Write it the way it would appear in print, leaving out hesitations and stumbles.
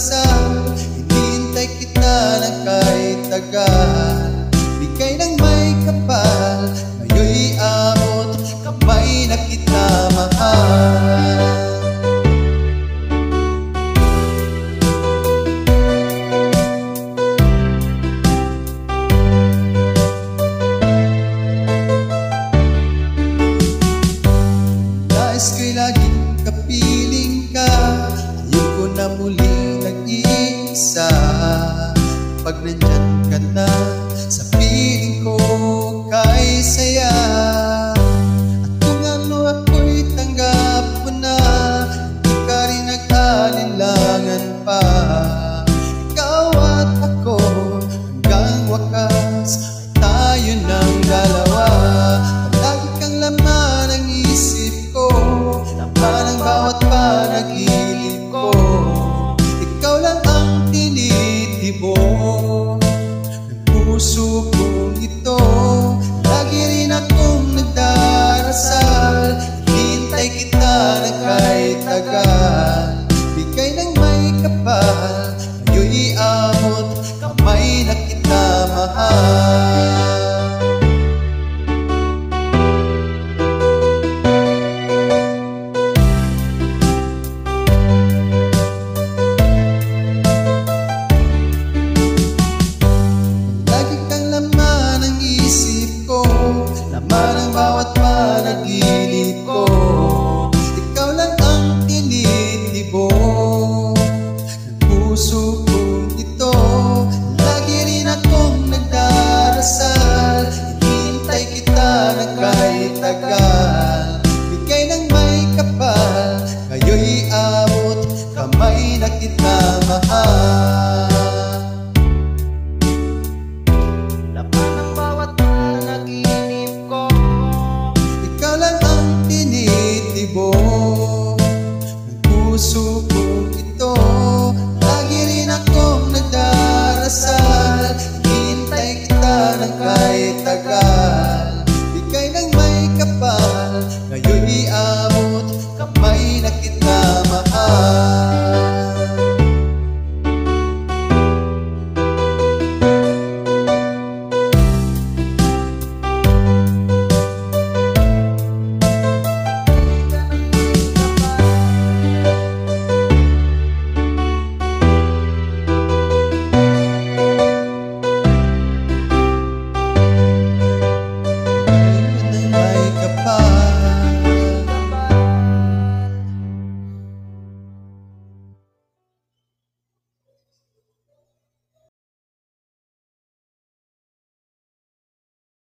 pagdarasal, hinihintay kita ng kahit tagal. Bigay ng may kapal, ngayon'y abot kamay na kita mahal. Nais ko'y laging kapiling ka, ayoko na muling nag-iisa. Pag nandyan ka na sa piling ko, kay saya. At kung ano ako'y tanggap mo na, di ka rin nag-alinlangan pa. Ikaw at ako hanggang wakas ay tayo ng dalawa. Palagi kang laman ng isip ko, laman ng bawat panaginip ko. Ikaw lang ang tinitibok.